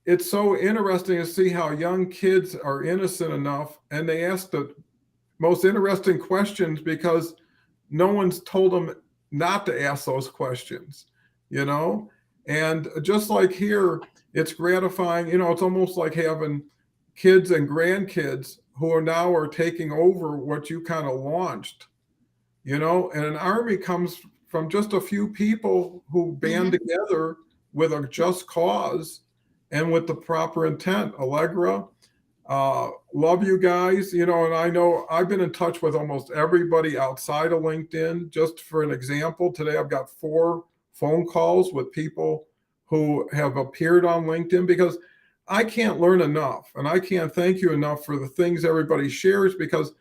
it's so interesting to see how young kids are innocent enough and they ask the most interesting questions because no one's told them not to ask those questions, And just like here, it's gratifying. It's almost like having kids and grandkids who are taking over what you kind of launched, And an army comes from just a few people who band together with a just cause and with the proper intent. Allegra, love you guys, and I know I've been in touch with almost everybody outside of LinkedIn. Just for an example, today I've got 4 phone calls with people who have appeared on LinkedIn because I can't learn enough and I can't thank you enough for the things everybody shares because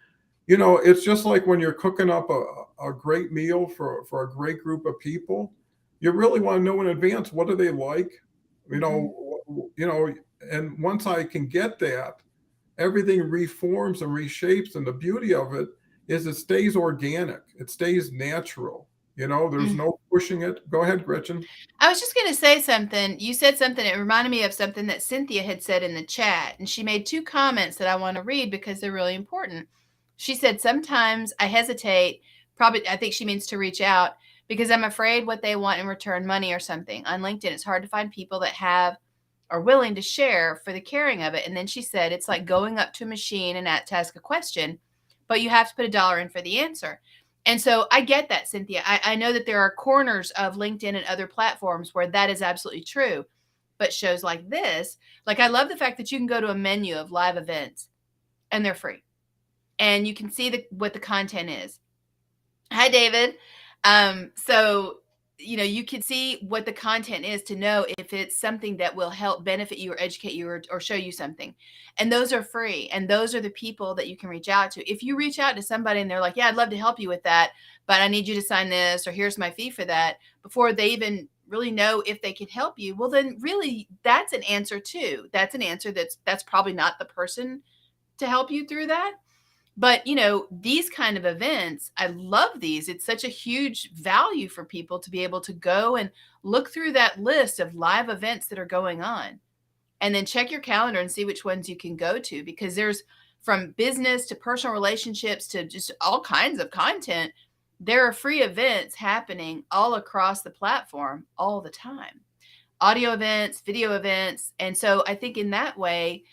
it's just like when you're cooking up a great meal for a great group of people, you really want to know in advance, what do they like? And once I can get that, everything reforms and reshapes. And the beauty of it is it stays organic. It stays natural. There's no pushing it. Go ahead, Gretchen. I was just going to say something. You said something. It reminded me of something that Cynthia had said in the chat. And she made 2 comments that I want to read because they're really important. She said, sometimes I hesitate. Probably, I think she means to reach out because I'm afraid what they want in return, money or something. On LinkedIn, it's hard to find people that are willing to share for the caring of it. And then she said, it's like going up to a machine and to ask a question, but you have to put $1 in for the answer. And so I get that, Cynthia. I know that there are corners of LinkedIn and other platforms where that is absolutely true. But shows like this, like I love the fact that you can go to a menu of live events and they're free. And you can see what the content is. Hi, David. So you can see what the content is to know if it's something that will help benefit you or educate you or show you something. And those are free. And those are the people that you can reach out to. If you reach out to somebody and they're like, yeah, I'd love to help you with that, but I need you to sign this, or here's my fee for that, before they even really know if they can help you, well, then really that's an answer too. That's an answer that's probably not the person to help you through that. But, these kind of events, I love these. It's such a huge value for people to be able to go and look through that list of live events that are going on and then check your calendar and see which ones you can go to, because there's from business to personal relationships to just all kinds of content. There are free events happening all across the platform all the time. Audio events, video events. And so I think in that way,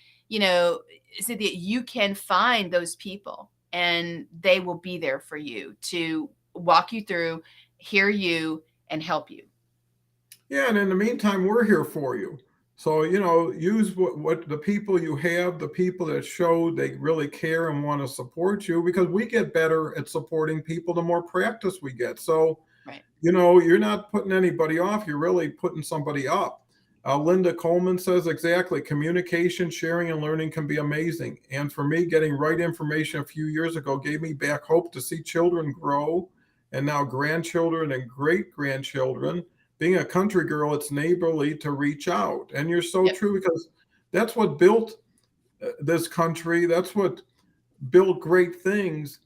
Cynthia, you can find those people and they will be there for you to walk you through, hear you, and help you. Yeah, and in the meantime, we're here for you. So, use what the people you have, the people that show they really care and want to support you, because we get better at supporting people the more practice we get. So, Right. you're not putting anybody off, you're really putting somebody up. Linda Coleman says exactly, communication, sharing, and learning can be amazing. And for me, getting right information a few years ago gave me back hope to see children grow, and now grandchildren and great grandchildren. Being a country girl, it's neighborly to reach out. And you're so Yep. true, because that's what built this country. That's what built great things,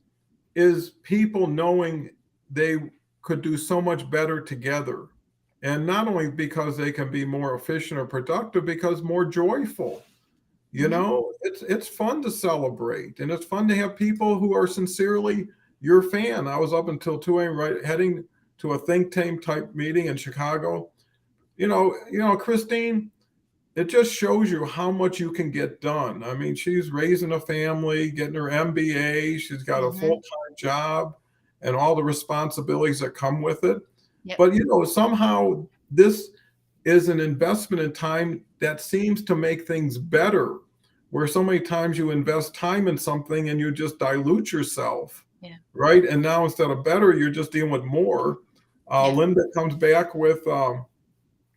is people knowing they could do so much better together. And not only because they can be more efficient or productive, because more joyful. Mm-hmm. It's fun to celebrate, and it's fun to have people who are sincerely your fan. I was up until 2 a.m. right heading to a think tank type meeting in Chicago. Christine, it just shows you how much you can get done. I mean, she's raising a family, getting her MBA, she's got a Mm-hmm. full-time job and all the responsibilities that come with it. Yep. But somehow this is an investment in time that seems to make things better. Where so many times you invest time in something and you just dilute yourself, Yeah. right? And now instead of better, you're just dealing with more. Yeah. Linda comes back with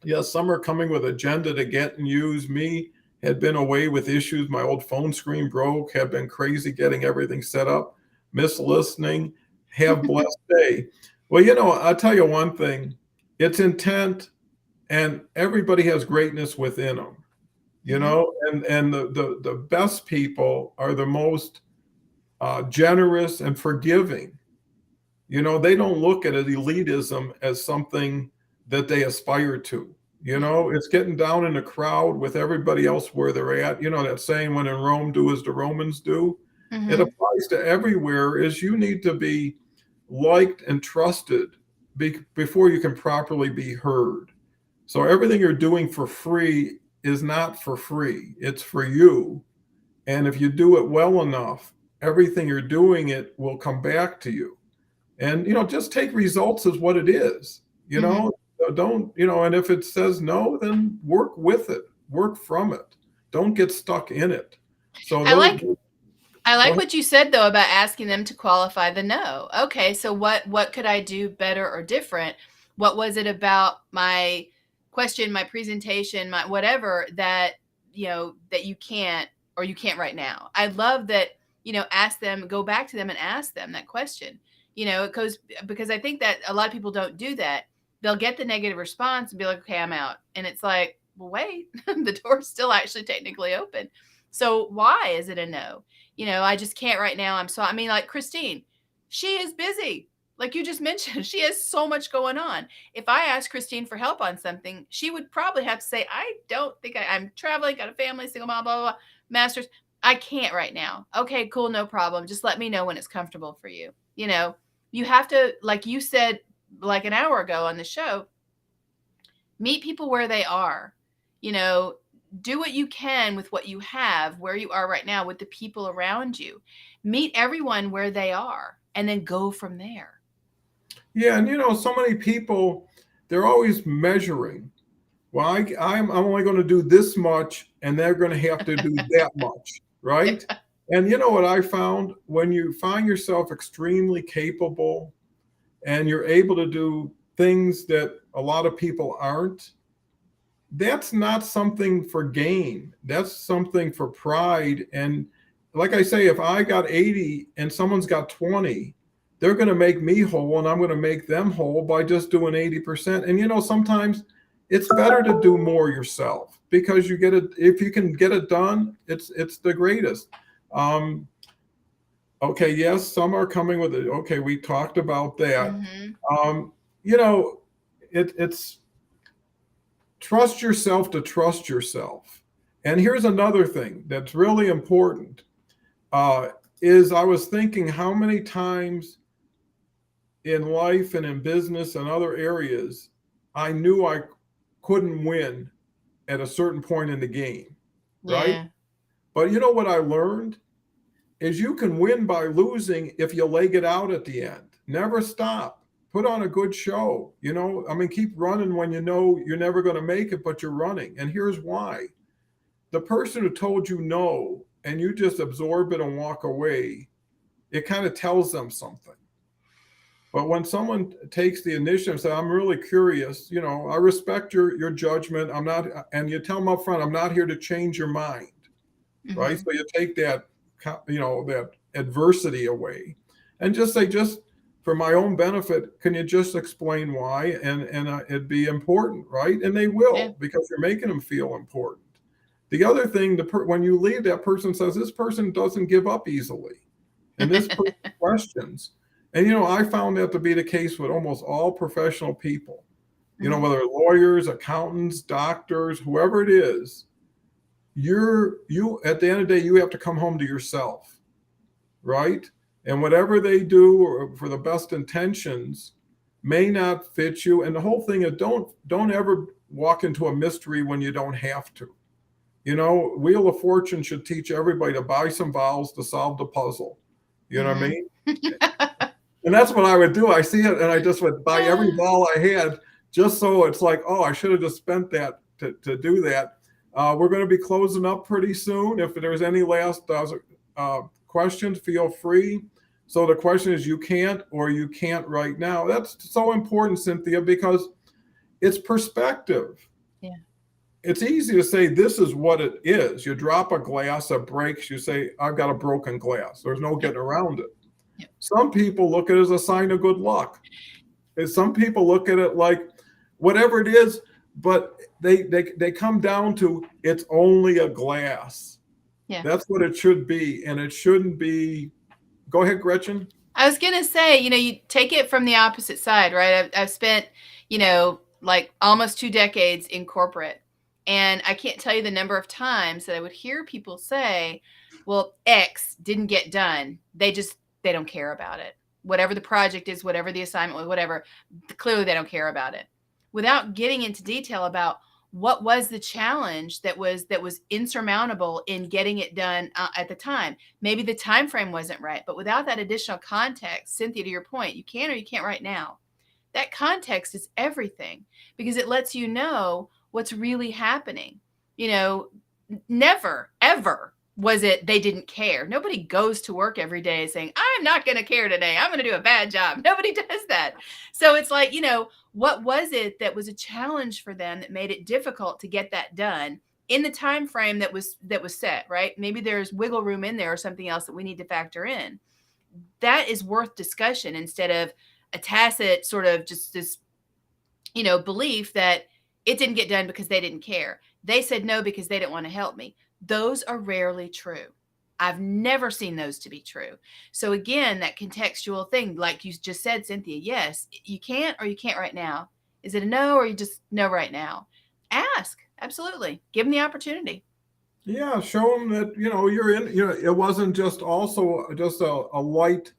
yeah, some are coming with agenda to get and use me. Had been away with issues. My old phone screen broke. Have been crazy getting everything set up. Miss listening. Have blessed day. Well, I'll tell you one thing. It's intent, and everybody has greatness within them. Mm-hmm. And the best people are the most generous and forgiving. They don't look at it, elitism, as something that they aspire to. Yeah. It's getting down in the crowd with everybody else where they're at. That saying, when in Rome, do as the Romans do. It Mm-hmm. applies to everywhere, is you need to be liked and trusted before you can properly be heard. So everything you're doing for free is not for free. It's for you. And if you do it well enough, everything you're doing it will come back to you. And just take results as what it is. Mm-hmm. Don't and if it says no, then work with it, work from it, don't get stuck in it. So I those like I go like ahead. what you said though about asking them to qualify the no. Okay, so what could I do better or different? What was it about my question, my presentation, my whatever that that you can't, or you can't right now? I love that, ask them, go back to them and ask them that question. It goes, because I think that a lot of people don't do that. They'll get the negative response and be like, "Okay, I'm out." And it's like, "Well, wait, the door's still actually technically open." So why is it a no? I just can't right now. I mean, like Christine, she is busy. Like you just mentioned, she has so much going on. If I asked Christine for help on something, she would probably have to say, I don't think I'm traveling, got a family, single mom, blah, blah, blah, masters. I can't right now. Okay, cool, no problem. Just let me know when it's comfortable for you. You have to, like you said, like an hour ago on the show, meet people where they are. You know, do what you can with what you have, where you are right now, with the people around you. Meet everyone where they are and then go from there. Yeah, and so many people, they're always measuring. Well, I'm only going to do this much, and they're going to have to do that much, right? Yeah. And you know what I found? When you find yourself extremely capable and you're able to do things that a lot of people aren't, that's not something for gain. That's something for pride. And like I say, if I got 80 and someone's got 20, they're going to make me whole, and I'm going to make them whole by just doing 80%. And sometimes it's better to do more yourself, because you get it. If you can get it done, it's the greatest. Um, okay, yes, some are coming with it. Okay, we talked about that. Mm-hmm. Um, you know, it's trust yourself to trust yourself. And here's another thing that's really important. Uh, is I was thinking how many times in life and in business and other areas I knew I couldn't win at a certain point in the game, right? Yeah. But you know what I learned? is you can win by losing if you leg it out at the end. Never stop. Put on a good show. I mean, keep running when you know you're never going to make it, but you're running. And here's why. The person who told you no and you just absorb it and walk away, it kind of tells them something. But when someone takes the initiative and says, I'm really curious, I respect your judgment. I'm not, and you tell them up front, I'm not here to change your mind. Right. Mm-hmm. So you take that adversity away and just say, just for my own benefit, can you just explain why? And it'd be important. Right. And they Yeah. will, because you're making them feel important. The other thing, when you leave, that person says, this person doesn't give up easily. And this person questions. And, I found that to be the case with almost all professional people, Mm-hmm. whether lawyers, accountants, doctors, whoever it is, you at the end of the day, you have to come home to yourself, right? And whatever they do or for the best intentions may not fit you. And the whole thing is don't ever walk into a mystery when you don't have to. Wheel of Fortune should teach everybody to buy some vowels to solve the puzzle. You know what I mean? And that's what I would do. I see it and I just would buy every vowel I had just so it's like, oh, I should have just spent that to do that. We're going to be closing up pretty soon. If there's any last questions, feel free. So the question is, you can't or you can't right now. That's so important, Cynthia, because it's perspective. Yeah. It's easy to say this is what it is. You drop a glass, it breaks. You say, I've got a broken glass. There's no getting around it. Yep. Some people look at it as a sign of good luck. And some people look at it like whatever it is, but they come down to it's only a glass. Yeah. That's what it should be. And it shouldn't be. Go ahead, Gretchen. I was going to say, you take it from the opposite side, right? I've spent, like almost 2 decades in corporate. And I can't tell you the number of times that I would hear people say, well, X didn't get done. They don't care about it. Whatever the project is, whatever the assignment was, whatever, clearly they don't care about it. Without getting into detail about what was the challenge that was insurmountable in getting it done at the time. Maybe the time frame wasn't right, but without that additional context, Cynthia, to your point, you can or you can't right now. That context is everything because it lets you know what's really happening. Never, ever was it they didn't care. Nobody goes to work every day saying, I'm not going to care today. I'm going to do a bad job. Nobody does that. So it's like, what was it that was a challenge for them that made it difficult to get that done in the time frame that was set, right? Maybe there's wiggle room in there or something else that we need to factor in. That is worth discussion instead of a tacit sort of just this, belief that it didn't get done because they didn't care. They said no because they didn't want to help me. Those are rarely true. I've never seen those to be true. So again, that contextual thing, like you just said, Cynthia, yes, you can't or you can't right now. Is it a no or you just no right now? Ask. Absolutely. Give them the opportunity. Yeah, show them that, you're in, it wasn't just also just a light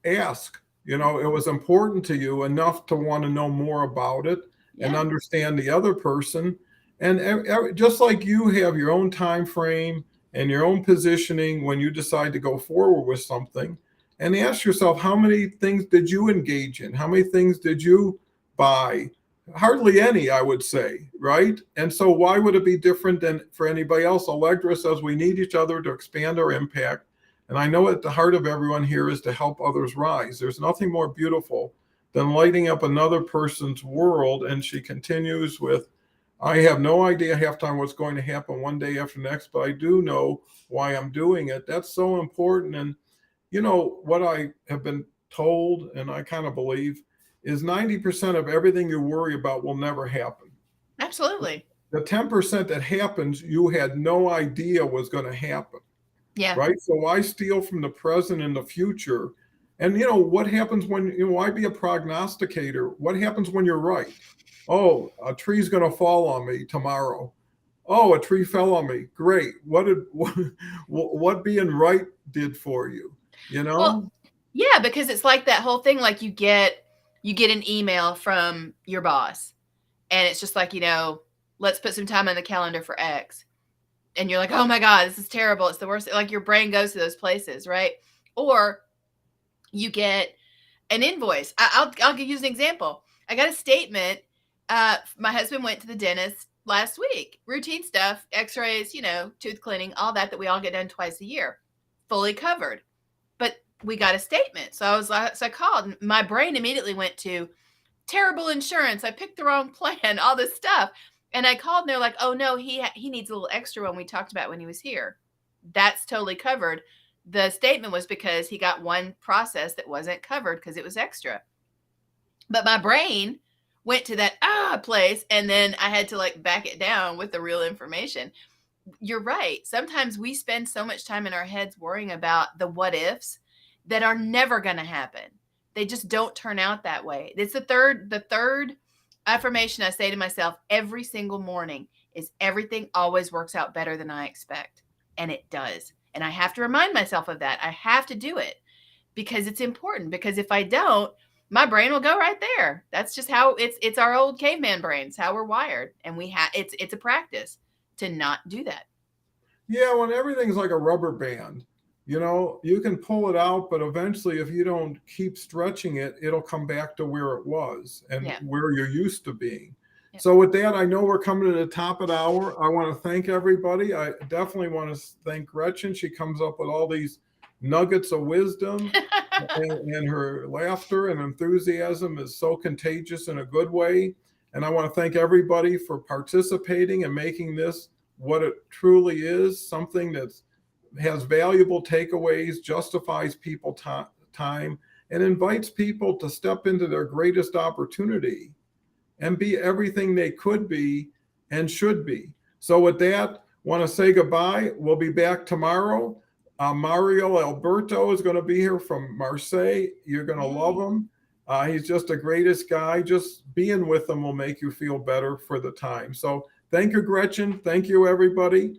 ask. It was important to you enough to want to know more about it and understand the other person. And just like you have your own time frame and your own positioning when you decide to go forward with something, and ask yourself, how many things did you engage in? How many things did you buy? Hardly any, I would say, right? And so why would it be different than for anybody else? Allegra says we need each other to expand our impact. And I know at the heart of everyone here is to help others rise. There's nothing more beautiful than lighting up another person's world. And she continues with, I have no idea half time what's going to happen one day after next, but I do know why I'm doing it. That's so important. And what I have been told, and I kind of believe, is 90% of everything you worry about will never happen. Absolutely. The 10% that happens, you had no idea was going to happen. Yeah. Right. So why steal from the present and the future? And what happens when, why be a prognosticator? What happens when you're right? Oh, a tree's going to fall on me tomorrow. Oh, a tree fell on me. Great. What being right did for you? Well, yeah, because it's like that whole thing, like you get an email from your boss and it's just like, let's put some time on the calendar for X. and you're like, oh my God, this is terrible. It's the worst. Like your brain goes to those places, right? Or you get an invoice. I'll use an example. I got a statement. My husband went to the dentist last week. Routine stuff, X-rays, tooth cleaning, all that we all get done twice a year, fully covered. But we got a statement, so I called. And my brain immediately went to terrible insurance. I picked the wrong plan, all this stuff. And I called, and they're like, "Oh no, he needs a little extra one we talked about when he was here. That's totally covered." The statement was because he got one process that wasn't covered because it was extra. But my brain went to that place, and then I had to like back it down with the real information. You're right. Sometimes we spend so much time in our heads worrying about the what ifs that are never going to happen. They just don't turn out that way. It's the third affirmation I say to myself every single morning is everything always works out better than I expect. And it does. And I have to remind myself of that. I have to do it because it's important. Because if I don't, my brain will go right there. That's just how it's our old caveman brains, how we're wired. And it's a practice to not do that. Yeah, when everything's like a rubber band, you can pull it out, but eventually, if you don't keep stretching it, it'll come back to where it was and Yeah. where you're used to being. Yeah. So, with that, I know we're coming to the top of the hour. I want to thank everybody. I definitely want to thank Gretchen. She comes up with all these nuggets of wisdom, and her laughter and enthusiasm is so contagious in a good way. And I want to thank everybody for participating and making this what it truly is, something that has valuable takeaways, justifies people time, and invites people to step into their greatest opportunity and be everything they could be and should be. So with that, want to say goodbye. We'll be back tomorrow. Mario Alberto is going to be here from Marseille. You're going to love him. He's just the greatest guy. Just being with him will make you feel better for the time. So thank you, Gretchen. Thank you, everybody.